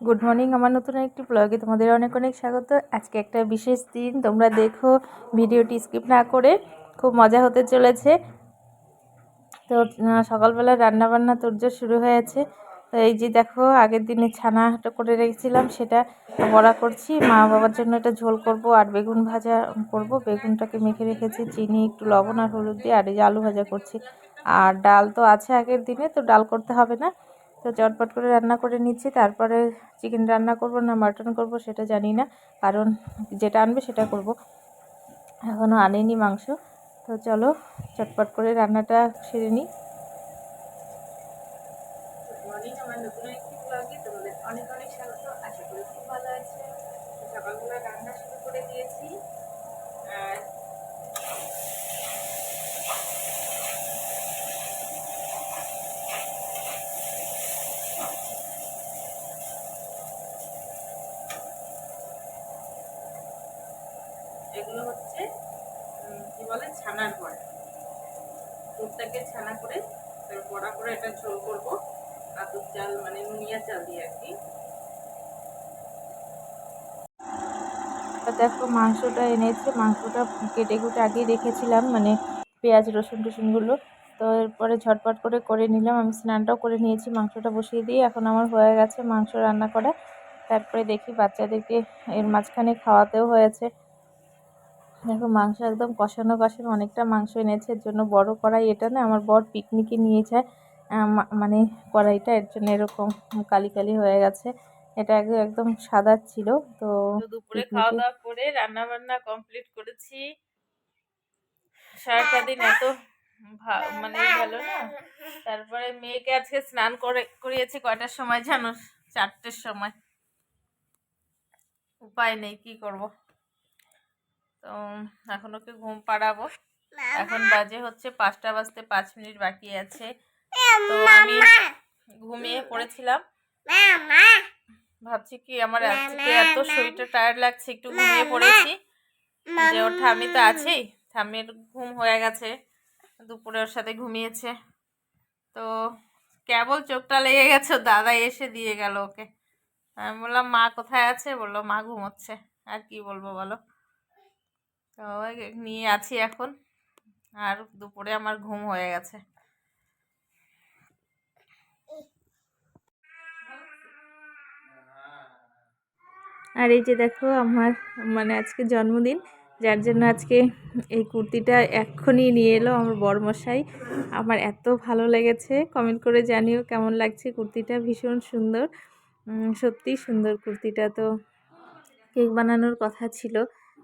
Good morning. আমার নতুন একটি ব্লগে তোমাদের অনেক অনেক স্বাগত। আজকে একটা বিশেষ দিন, তোমরা দেখো, ভিডিওটি স্কিপ না করে, খুব মজা হতে চলেছে। তো সকালবেলা রান্নাবান্না তোড়জোড় শুরু হয়েছে। তো এই যে দেখো, আগের দিনে ছানাটা করে রেখেছিলাম, সেটা বড়া করছি। মা বাবার জন্য এটা ঝোল করব আর বেগুন ভাজা করব। বেগুনটাকে মেখে রেখেছি চিনি, একটু লবণ আর হলুদ দিয়ে। আর এই যে আলু ভাজা করছি। আর ডাল তো আছে আগের দিনে, তো ডাল করতে হবে না। তো চটপট করে রান্না করে নিচ্ছি। তারপরে চিকেন রান্না করব না মাটন করব সেটা জানি না, কারণ যেটা আনবে সেটা করব। এখনও আনেনি মাংস। তো চলো চটপট করে রান্নাটা সেরে নিই। Good morning. আমার নতুন একটি ব্লগে তোমাদের অনেক অনেক স্বাগত। আশা করি খুব ভালো আছে। সকালবেলা রান্না শুরু করে দিয়েছি। আর এগুলো হচ্ছে কি বলে, ছানার বড়া। দুধটাকে ছানা করে বড়া করে এটা ঝোল করবো। আতপ চাল মানে নুনিয়া চাল দিয়ে আর কি। দেখো মাংসটা এনেছে, মাংসটা কেটে কুটে আগেই রেখেছিলাম, মানে পেঁয়াজ রসুন টসুনগুলো। তো এরপরে ঝটপট করে করে নিলাম। আমি স্নানটাও করে নিয়েছি, মাংসটা বসিয়ে দিয়ে এখন আমার হয়ে গেছে মাংস রান্না করা। তারপরে দেখি বাচ্চাদেরকে এর মাঝখানে খাওয়াতেও হয়েছে। দেখো মাংস একদম কষানো কষানো, অনেকটা মাংস এনেছে। এর জন্য বড় কড়াই, এটা না আমার বর পিকনিকে নিয়ে যায়, মানে কড়াইটা এর জন্য এরকম কালি কালি হয়ে গেছে। এটা একদম সাদা ছিল। তো দুপুরে খাওয়া দাওয়া করে রান্না বান্না কমপ্লিট করেছি। সারাটা দিন এত মানে ভালো না। তারপরে মেয়েকে আজকে স্নান করিয়েছি কয়টার সময় জানো? 4টের সময়। উপায় নেই, কি করব। তো এখন ওকে ঘুম পাড়াবো। এখন বাজে হচ্ছে 5টা বাজতে 5 মিনিট বাকি আছে। তো আমি ঘুমিয়ে পড়েছিলাম। ভাবছি কি, আমার আজকে এত শরীরটা টায়ার্ড লাগছে, একটু ঘুমিয়ে পড়েছি। যে ওর ঠাম্মি তো আছেই, ঠাম্মির ঘুম হয়ে গেছে, দুপুরে ওর সাথে ঘুমিয়েছে। তো কেবল চোখটা লেগে গেছে, দাদা এসে দিয়ে গেল ওকে। আমি বললাম মা কোথায় আছে, বললো মা ঘুমোচ্ছে। আর কি বলবো বলো। তো নিয়ে আছি এখন। আর দুপুরে আমার ঘুম হয়ে গেছে। আর এই যে দেখো, আমার মানে আজকে জন্মদিন, যার জন্য আজকে এই কুর্তিটা এক্ষুনি নিয়ে এলো আমার বরমশাই। আমার এত ভালো লেগেছে, কমেন্ট করে জানিও কেমন লাগছে কুর্তিটা। ভীষণ সুন্দর, সত্যিই সুন্দর কুর্তিটা। তো কেক বানানোর কথা ছিল,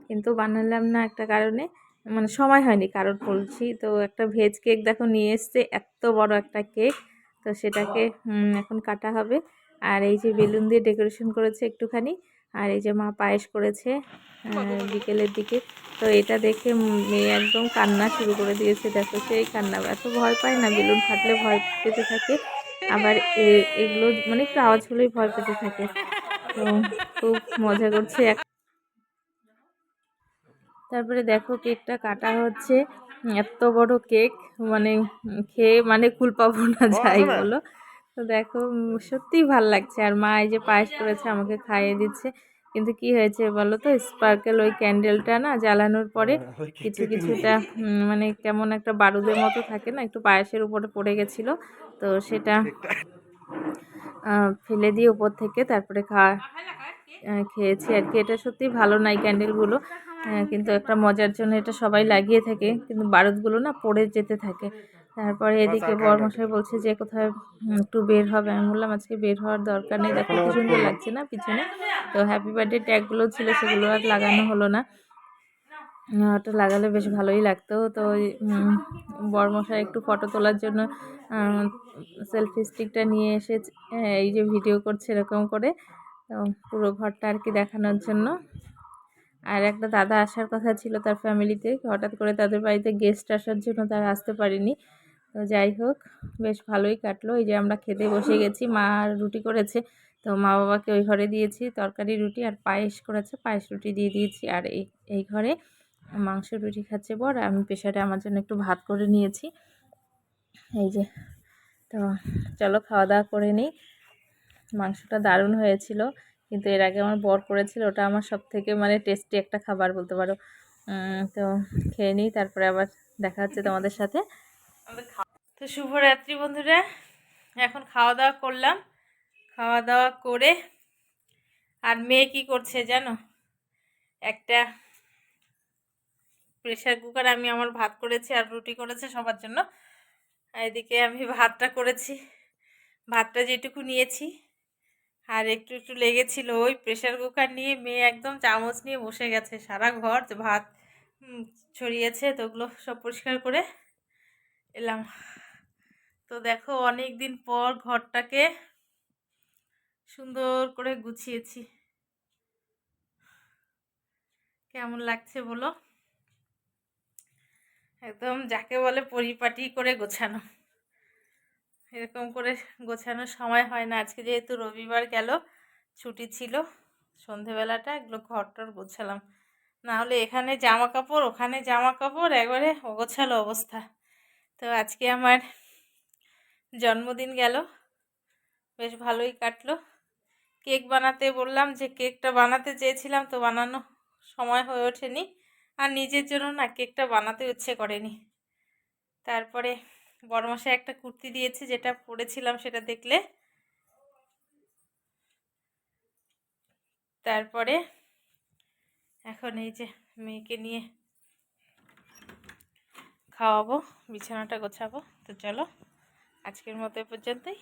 কিন্তু বানালাম না একটা কারণে, মানে সময় হয়নি কারণ বলছি। তো একটা ভেজ কেক দেখো নিয়ে এসছে, এত বড় একটা কেক। তো সেটাকে এখন কাটা হবে। আর এই যে বেলুন দিয়ে ডেকোরেশন করেছে একটুখানি। আর এই যে মা পায়েস করেছে বিকেলের দিকে। তো এটা দেখে মেয়ে একদম কান্না শুরু করে দিয়েছে। দেখো সেই কান্না, এত ভয় পায় না, বেলুন ফাটলে ভয় পেতে থাকে। আবার এগুলো মানে একটু আওয়াজ হলেই ভয় পেতে থাকে। তো খুব মজা করছে। তারপরে দেখো কেকটা কাটা হচ্ছে, এত বড় কেক, মানে খেয়ে মানে কুল পাবো না যাই বলো। তো দেখো সত্যিই ভাল লাগছে। আর মা এই যে পায়েস করেছে আমাকে খাইয়ে দিচ্ছে। কিন্তু কি হয়েছে বলো তো, স্পার্কেল ওই ক্যান্ডেলটা না জ্বালানোর পরে কিছুটা মানে কেমন একটা বারুদের মতো থাকে না, একটু পায়েসের উপরে পড়ে গেছিলো। তো সেটা ফেলে দিয়ে উপর থেকে তারপরে খেয়েছি আর কি। এটা সত্যি ভালো নাই ক্যান্ডেলগুলো, কিন্তু একটা মজার জন্য এটা সবাই লাগিয়ে থাকে, কিন্তু বারুদগুলো না পড়ে যেতে থাকে। তারপরে এদিকে বরমশাই বলছে যে কোথায় একটু বের হবে। আমি বললাম আজকে বের হওয়ার দরকার নেই, দেখো কি সুন্দর লাগছে না পিছনে। তো হ্যাপি বার্থডে ট্যাগগুলো ছিল, সেগুলো আর লাগানো হলো না। ওটা লাগালে বেশ ভালোই লাগতো। তো বরমশাই একটু ফটো তোলার জন্য সেলফি স্টিকটা নিয়ে এসে এই যে ভিডিও করছে এরকম করে, তো পুরো ঘরটা আর কি দেখানোর জন্য। আর একটা দাদা আসার কথা ছিল তার ফ্যামিলিতে, হঠাৎ করে তাদের বাড়িতে গেস্ট আসার জন্য তারা আসতে পারেনি। তো যাই হোক, বেশ ভালোই কাটলো। এই যে আমরা খেতে বসে গেছি, মা রুটি করেছে, তো মা বাবাকে ওই ঘরে দিয়েছি তরকারি রুটি, আর পায়েস করেছে, পায়েস রুটি দিয়ে দিয়েছি। আর এই ঘরে মাংস রুটি খাচ্ছে বর, আমি প্রেশারে আমার জন্য একটু ভাত করে নিয়েছি। এই যে, তো চলো খাওয়া দাওয়া করে নিই। মাংসটা দারুণ হয়েছিল। কিন্তু এর আগে আমার বর করেছিল, ওটা আমার সবথেকে মানে টেস্টি একটা খাবার বলতে পারো। তো খেয়ে নিই, তারপরে আবার দেখা হচ্ছে তোমাদের সাথে। তো শুভরাত্রি বন্ধুরা, এখন খাওয়া দাওয়া করলাম। খাওয়া দাওয়া করে আর মেয়ে কি করছে জানো, একটা প্রেসার কুকার, আমি আমার ভাত করেছি আর রুটি করেছে সবার জন্য। এদিকে আমি ভাতটা করেছি, ভাতটা যেটুকু নিয়েছি আর একটু একটু লেগেছিল, ওই প্রেসার কুকার নিয়ে মেয়ে একদম চামচ নিয়ে বসে গেছে, সারা ঘর ভাত ছড়িয়েছে। তো ওগুলো সব পরিষ্কার করে এলাম। তো দেখো অনেক দিন পর ঘরটাকে সুন্দর করে গুছিয়েছি, কেমন লাগছে বলো? একদম যাকে বলে পরিপাটি করে গোছানো। এরকম করে গোছানোর সময় হয় না। আজকে যেহেতু রবিবার গেল, ছুটি ছিল, সন্ধেবেলাটা এগুলো ঘরটর গোছালাম। না হলে এখানে জামা কাপড়, ওখানে জামা কাপড়, একবারে অগোছালো অবস্থা। তো আজকে আমার জন্মদিন গেল, বেশ ভালোই কাটলো। কেক বানাতে বললাম, যে কেকটা বানাতে চেয়েছিলাম, তো বানানো সময় হয়ে ওঠেনি, আর নিজের জন্য না কেকটা বানাতে ইচ্ছে করেনি। তারপরে বড়মশাই একটা কুর্তি দিয়েছে, যেটা পরেছিলাম সেটা দেখলে। তারপরে এখন এই যে মেয়েকে নিয়ে খাওয়াবো, বিছানাটা গোছাবো। তো চলো আজকের মতো এ পর্যন্তই।